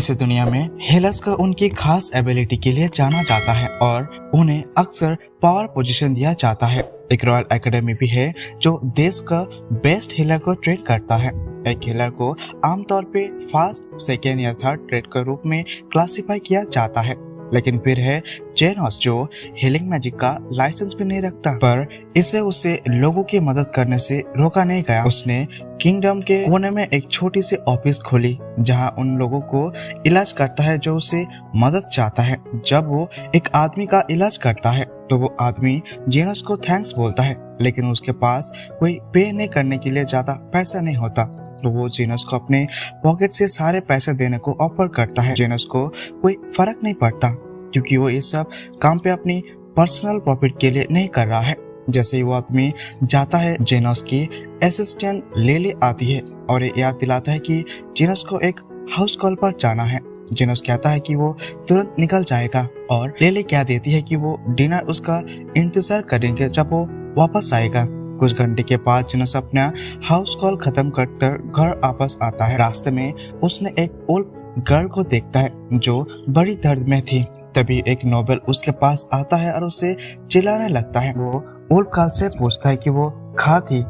इस दुनिया में हीलर्स को उनकी खास एबिलिटी के लिए जाना जाता है और उन्हें अक्सर पावर पोजीशन दिया जाता है। एक रॉयल एकेडमी भी है जो देश का बेस्ट हीलर को ट्रेन करता है। एक हीलर को आमतौर पे फर्स्ट, सेकेंड या थर्ड ट्रेड के रूप में क्लासिफाई किया जाता है। लेकिन फिर है जेनोस जो हीलिंग मैजिक का लाइसेंस भी नहीं रखता, पर इसे उसे लोगों की मदद करने से रोका नहीं गया। उसने किंगडम के कोने में एक छोटी सी ऑफिस खोली जहां उन लोगों को इलाज करता है जो उसे मदद चाहता है। जब वो एक आदमी का इलाज करता है तो वो आदमी जेनोस को थैंक्स बोलता है, लेकिन उसके पास कोई पे नहीं करने के लिए ज्यादा पैसा नहीं होता, तो वो जेनस को अपने पॉकेट से सारे पैसे देने को ऑफर करता है। जेनस को कोई फर्क नहीं पड़ता क्योंकि वो ये सब काम पे अपनी पर्सनल प्रॉफिट के लिए नहीं कर रहा है। जैसे ही वो आदमी जाता है, जेनस की असिस्टेंट लेली आती है और ये याद दिलाता है कि जेनस को एक हाउस कॉल पर जाना है। जेनस कहता है कि वो तुरंत निकल जाएगा और लेली कह देती है कि वो डिनर उसका इंतजार करेंगे जब वो वापस आएगा। कुछ घंटे के बाद जेनस अपना हाउस कॉल खत्म कर घर वापस आता है। रास्ते में उसने एक ओल्ड गर्ल को देखता है जो बड़ी दर्द में थी। तभी एक नोबेल उसके पास आता है और उसे चिल्लाने लगता है। वो ओल्ड गर्ल से पूछता है कि वो कहाँ थी।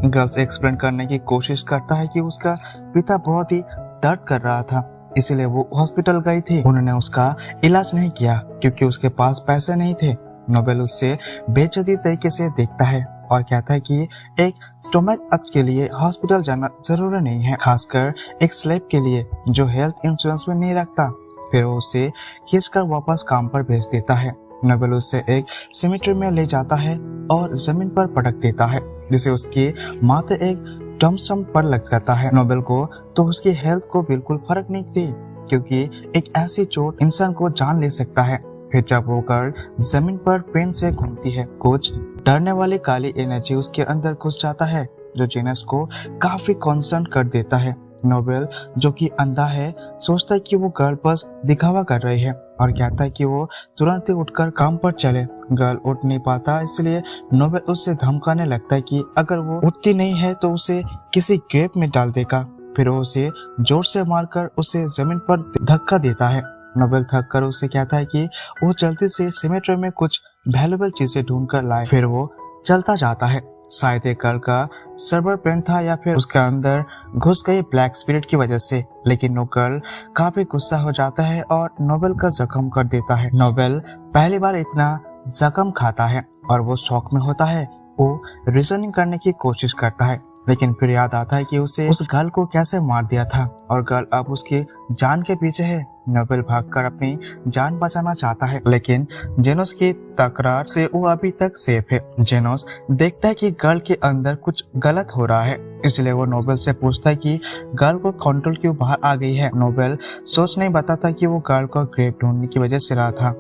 गर्ल्स एक्सप्लेन करने की कोशिश करता है कि उसका पिता बहुत ही दर्द कर रहा था, इसलिए वो हॉस्पिटल गई थी। उन्होंने उसका इलाज नहीं किया क्योंकि उसके पास पैसे नहीं थे। नोबेल उससे बेइज्जती तरीके से देखता है और कहता है कि एक स्टोमक अप के लिए हॉस्पिटल जाना जरूरी नहीं है, खासकर एक स्लेव के लिए जो हेल्थ इंश्योरेंस में नहीं रखता। फिर वो उसे खींचकर वापस काम पर भेज देता है। नोबेल उसे एक सेमेट्री में ले जाता है और जमीन पर पटक देता है, जिसे उसके माथे एक टम्सम पर लग जाता है। नोबेल को तो उसकी हेल्थ को बिल्कुल फर्क नहीं थी क्योंकि एक ऐसी चोट इंसान को जान ले सकता है। फिर जब वो गर्ल जमीन पर पेन से घूमती है, कुछ डरने वाली काली एनर्जी उसके अंदर घुस जाता है जो जेनस को काफी कॉन्सर्न कर देता है। नोबेल जो कि अंधा है सोचता है कि वो गर्ल बस दिखावा कर रही है और कहता है कि वो तुरंत ही उठकर काम पर चले। गर्ल उठ नहीं पाता, इसलिए नोबेल उससे धमकाने लगता है कि अगर वो उठती नहीं है तो उसे किसी ग्रेव में डाल देगा। फिर वो उसे जोर से मारकर उसे जमीन पर धक्का देता है। नोबेल थक कर उससे कहता है कि वो जल्दी से सेमेट्री में कुछ वैल्यूएबल चीजें ढूंढ कर लाए। फिर वो चलता जाता है। शायद एक गर्ल का सर्वर पेन था या फिर उसके अंदर घुस गई ब्लैक स्पिरिट की वजह से, लेकिन वो गर्ल काफी गुस्सा हो जाता है और नोबेल का जख्म कर देता है। नोबेल पहली बार इतना जख्म खाता है और वो शौक में होता है। वो रीजनिंग करने की कोशिश करता है, लेकिन फिर याद आता है कि उसे उस गर्ल को कैसे मार दिया था और गर्ल अब उसकी जान के पीछे है। नोबेल भागकर अपनी जान बचाना चाहता है, लेकिन जेनोस की तकरार से वो अभी तक सेफ है। जेनोस देखता है कि गर्ल के अंदर कुछ गलत हो रहा है, इसलिए वो नोबेल से पूछता है कि गर्ल को कंट्रोल क्यों बाहर आ गई है। नोबेल सोच नहीं बताता कि वो गर्ल को ग्रेव ढूंढने की वजह से रहा था,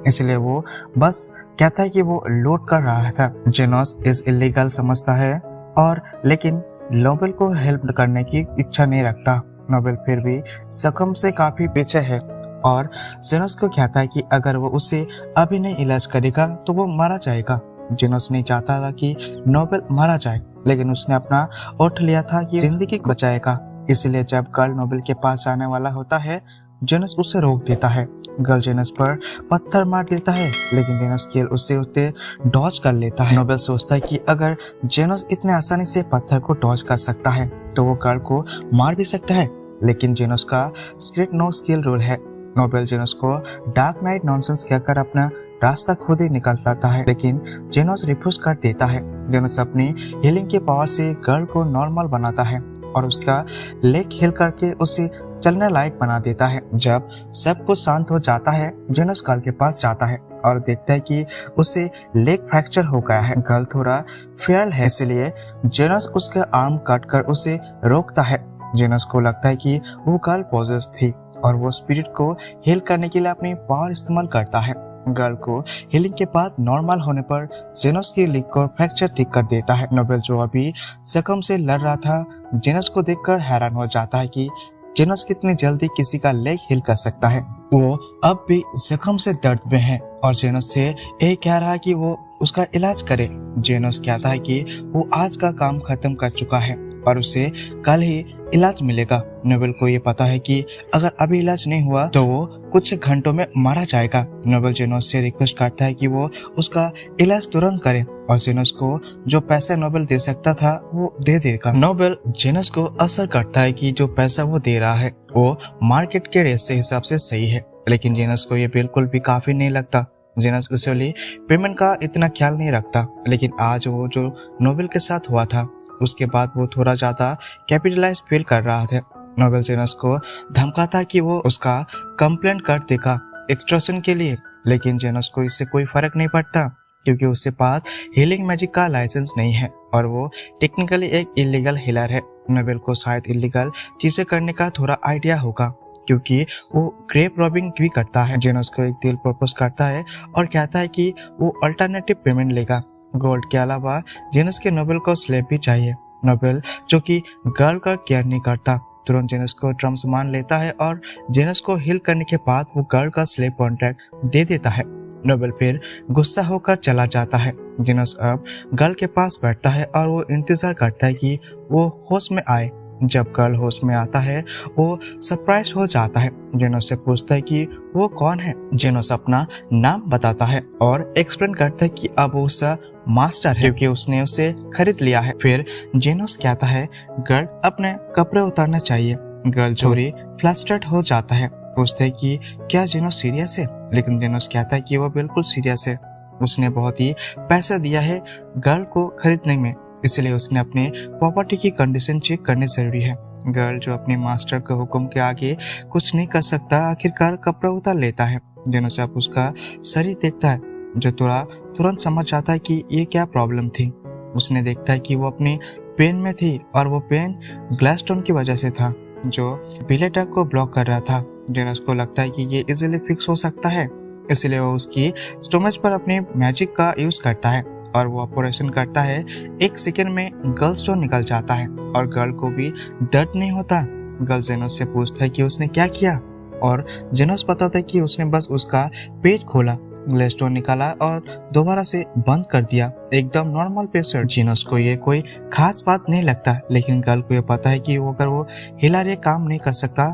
इसलिए वो बस कहता है कि वो लूट कर रहा था। जेनोस इस इलीगल समझता है और लेकिन नोबेल को हेल्प करने की इच्छा नहीं रखता। नोबेल फिर भी जख्म से काफी पीछे है और जेनोस को कहता है कि अगर वो उसे अभी नहीं इलाज करेगा तो वो मारा जाएगा। जेनोस नहीं चाहता था कि नोबेल मारा जाए, लेकिन उसने अपना ओठ लिया था कि जिंदगी बचाएगा। इसलिए जब गर्ल नोबेल के पास जाने वाला होता है, जेनस उसे रोक देता है। गर्ल जेनस पर पत्थर मार देता है, लेकिन जेनस केल उससे डॉज कर लेता है। नोबेल सोचता है कि अगर जेनस इतने आसानी से पत्थर को डॉज कर सकता है तो वो गर्ल को मार भी सकता है, लेकिन जेनस का स्क्रिप्ट नो स्किल रूल है। नोबेल जेनस को डार्क नाइट नॉनसेंस कहकर अपना रास्ता खुद ही निकाल जाता है, लेकिन जेनस रिफ्यूज कर देता है। जेनस अपनी हीलिंग के पावर से गर्ल को नॉर्मल बनाता है और उसका लेग हिल करके उसे चलने लायक बना देता है। जब सब कुछ शांत हो जाता है, जेनस गर्ल के पास जाता है और देखता है कि उसे लेग फ्रैक्चर हो गया है। गर्ल थोड़ा फेयर है, इसलिए जेनस उसका आर्म काट कर उसे रोकता है। जेनस को लगता है कि वो गर्ल पॉजेस थी और वो स्पिरिट को हील करने के लिए अपनी पावर इस्तेमाल करता है। गर्ल को हीलिंग के बाद नॉर्मल होने पर जेनस की लेग को फ्रैक्चर ठीक कर देता है। नोबेल जो अभी जख्म से लड़ रहा था, जेनस को देखकर हैरान हो जाता है कि जेनस कितनी जल्दी किसी का लेग हील कर सकता है। वो अब भी जख्म से दर्द में है और जेनस से ये कह रहा है कि वो उसका इलाज करे। जेनस कहता है कि वो आज का काम खत्म कर चुका है और उसे कल ही इलाज मिलेगा। नोबेल को ये पता है कि अगर अभी इलाज नहीं हुआ तो वो कुछ घंटों में मारा जाएगा। नोबेल जेनोस से रिक्वेस्ट करता है कि वो उसका इलाज तुरंत करे और जेनोस को जो पैसा नोबेल दे सकता था वो दे देगा। नोबेल जेनोस को असर करता है कि जो पैसा वो दे रहा है वो मार्केट के रेट से हिसाब से सही है, लेकिन जेनस को ये बिल्कुल भी काफी नहीं लगता। जेनस उसे पेमेंट का इतना ख्याल नहीं रखता, लेकिन आज वो जो नोबेल के साथ हुआ था उसके बाद वो थोड़ा ज्यादा कैपिटलाइज फील कर रहा था। नोबेल जेनस को धमकाता कि वो उसका कंप्लेंट कर देगा एक्सट्रैक्शन के लिए, लेकिन जेनस को इससे कोई फर्क नहीं पड़ता क्योंकि उसके पास हीलिंग मैजिक का लाइसेंस नहीं है और वो टेक्निकली एक इलीगल हीलर है। नोबेल को शायद इलीगल चीजें करने का थोड़ा आइडिया होगा क्योंकि वो ग्रेप रॉबिंग भी करता है। जेनस को एक डील प्रपोज करता है और कहता है कि वो अल्टरनेटिव पेमेंट लेगा। गोल्ड के अलावा जेनस के नोबेल को स्लेब भी चाहिए। नोबेल जो कि गर्ल का केयर नहीं करता तुरंत जेनस को टर्म्स मान लेता है और जेनस को हील करने के बाद वो गर्ल का स्लेब कॉन्ट्रैक्ट दे देता है। नोबेल फिर गुस्सा होकर चला जाता है। जेनस अब गर्ल के पास बैठता है और वो इंतजार करता है कि वो होश में आए। जब गर्ल होश में आता है वो सरप्राइज हो जाता है। जेनस से पूछता है कि वो कौन है। जेनस अपना नाम बताता है और एक्सप्लेन करता है कि अब वो उसका मास्टर है क्योंकि उसने उसे खरीद लिया है। फिर जेनस कहता है गर्ल अपने कपड़े उतारना चाहिए। गर्ल चोरी फ्लस्टर्ड हो जाता है, पूछते है कि क्या जेनस सीरियस है, लेकिन जेनस कहता है कि वो बिल्कुल सीरियस है। उसने बहुत ही पैसा दिया है गर्ल को खरीदने में, इसलिए उसने अपने प्रॉपर्टी की कंडीशन चेक करनी जरूरी है। गर्ल जो अपने मास्टर के हुक्म के आगे कुछ नहीं कर सकता आखिरकार कपड़ा उतार लेता है। जेनस अब उसका शरीर देखता है जो तुरंत समझ जाता है कि ये क्या प्रॉब्लम थी। उसने देखता है कि वो अपनी पेन में थी और वो पेन ग्लासस्टोन की वजह से था जो बिलेटा को ब्लॉक कर रहा था। जेनस को लगता है कि ये इजीली फिक्स हो सकता है, इसलिए वो उसकी स्टोमच पर अपने मैजिक का यूज करता है और वो ऑपरेशन करता है। 1 सेकंड में गर्ल स्टोन निकल जाता है और गर्ल को भी दर्द नहीं होता। गर्ल जेनस से पूछता है कि उसने क्या किया और जेनस बताता है कि उसने बस उसका पेट खोला, ग्लेस्टोन निकाला और दोबारा से बंद कर दिया, एकदम नॉर्मल प्रेशर। जेनस को ये कोई खास बात नहीं लगता, लेकिन गर्ल को ये पता है कि अगर वो हिलर ये काम नहीं कर सकता।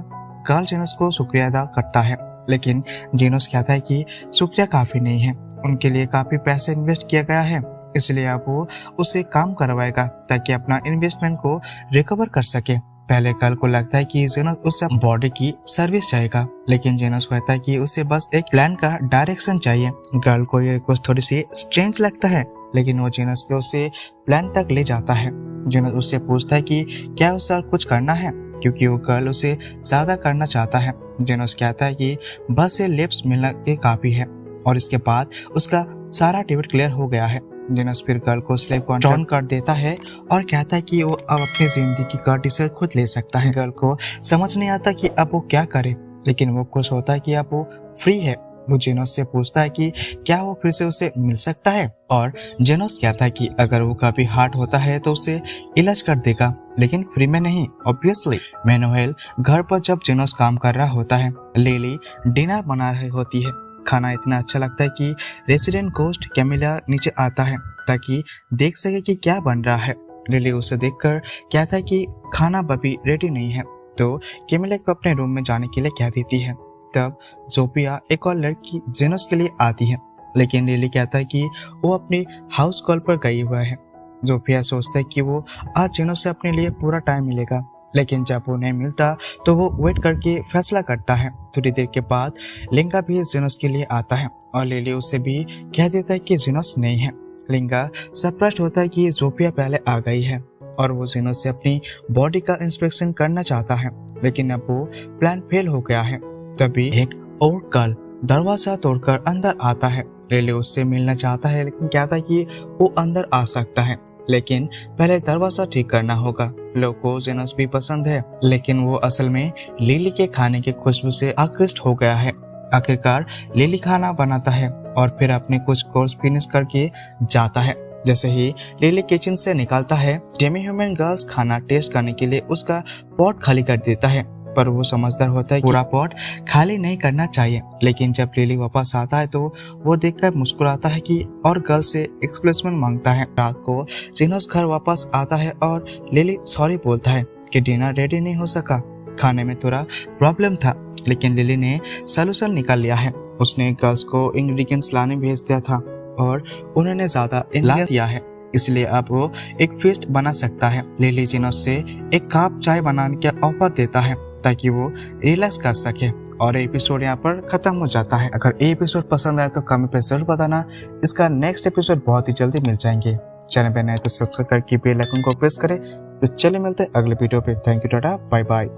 गर्ल जेनस को शुक्रिया अदा करता है, लेकिन जेनस कहता है कि शुक्रिया काफी नहीं है, उनके लिए काफी पैसे इन्वेस्ट किया गया है, इसलिए अब वो उससे काम करवाएगा ताकि अपना इन्वेस्टमेंट को रिकवर कर सके। पहले गर्ल को लगता है कि जेनस उससे बॉडी की सर्विस चाहेगा, लेकिन जेनस कहता है कि उसे बस एक प्लान का डायरेक्शन चाहिए। गर्ल को ये कुछ थोड़ी सी स्ट्रेंज लगता है, लेकिन वो जेनस को उसे प्लान तक ले जाता है। जेनस उससे पूछता है कि क्या उसे कुछ करना है, क्योंकि वो गर्ल उसे ज्यादा करना चाहता है। जेनस कहता है कि बस ये लिप्स मिलना के काफी है और इसके बाद उसका सारा डेबिट क्लियर हो गया है। जेनस फिर गर्ल को स्लेव कॉन्ट्रैक्ट कर देता है और कहता है कि वो अब अपनी जिंदगी का डिसीजन खुद ले सकता है। गर्ल को समझ नहीं आता कि अब वो क्या करे, लेकिन वो खुश होता है कि अब वो फ्री है। वो जेनस से पूछता है कि क्या वो फिर से उसे मिल सकता है और जेनस कहता है कि अगर वो कभी हार्ट होता है तो उसे इलाज कर देगा, लेकिन फ्री में नहीं ऑब्वियसली। मैनुएल घर पर जब जेनस काम कर रहा होता है, लिली डिनर बना रही होती है। खाना इतना अच्छा लगता है कि रेसिडेंट गोस्ट कैमिला नीचे आता है ताकि देख सके कि क्या बन रहा है। लिली उसे देखकर कहता है कि खाना अभी रेडी नहीं है, तो कैमिला को अपने रूम में जाने के लिए कह देती है। तब जोपिया एक और लड़की जेनस के लिए आती है, लेकिन लिली कहता है कि वो अपनी हाउस कॉल पर गई हुआ है। जोपिया सोचता है कि वो आज जेनस से अपने लिए पूरा टाइम मिलेगा, लेकिन जब वो नहीं मिलता तो वो वेट करके फैसला करता है। थोड़ी देर के बाद लिंगा भी जेनस के लिए आता है और लिली उससे भी कह देता है कि जेनस नहीं है। लिंगा सरप्राइज होता है कि जोपिया पहले आ गई है और वो जेनस से अपनी बॉडी का इंस्पेक्शन करना चाहता है, लेकिन अब वो प्लान फेल हो गया है। तभी एक और गर्ल दरवाजा तोड़कर अंदर आता है। लिली उससे मिलना चाहता है, लेकिन कहता है कि वो अंदर आ सकता है, लेकिन पहले दरवाजा ठीक करना होगा। लोग को जेनस भी पसंद है, लेकिन वो असल में लिली के खाने की खुशबू से आकृष्ट हो गया है। आखिरकार लिली खाना बनाता है और फिर अपने कुछ कोर्स फिनिश करके जाता है। जैसे ही लिली किचन से निकलता है, डेमी ह्यूमन गर्ल्स खाना टेस्ट करने के लिए उसका पॉट खाली कर देता है। पर वो समझदार होता है कि पूरा पॉट खाली नहीं करना चाहिए। लेकिन जब लिली वापस आता है तो वो देखकर मुस्कुराता है कि और गर्ल से एक्सप्लेनेशन मांगता है। रात को जिनोस घर वापस आता है और लिली सॉरी बोलता है कि डिनर रेडी नहीं हो सका, खाने में थोड़ा प्रॉब्लम था, लेकिन लिली ने सॉल्यूशन निकाल लिया है। उसने गर्ल्स को इंग्रेडिएंट्स लाने भेज दिया था और उन्होंने ज्यादा ला दिया है, इसलिए अब वो एक फीस्ट बना सकता है। लिली जिनोस से एक कप चाय बनाने का ऑफर देता है ताकि वो रिलैक्स कर सके और एपिसोड यहाँ पर खत्म हो जाता है। अगर ये एपिसोड पसंद आए तो कमेंट पे जरूर बताना। इसका नेक्स्ट एपिसोड बहुत ही जल्दी मिल जाएंगे। चैनल पे नए तो सब्सक्राइब करके बेल आइकन को प्रेस करें। तो चलिए मिलते हैं अगले वीडियो पे। Thank you, tata, bye bye.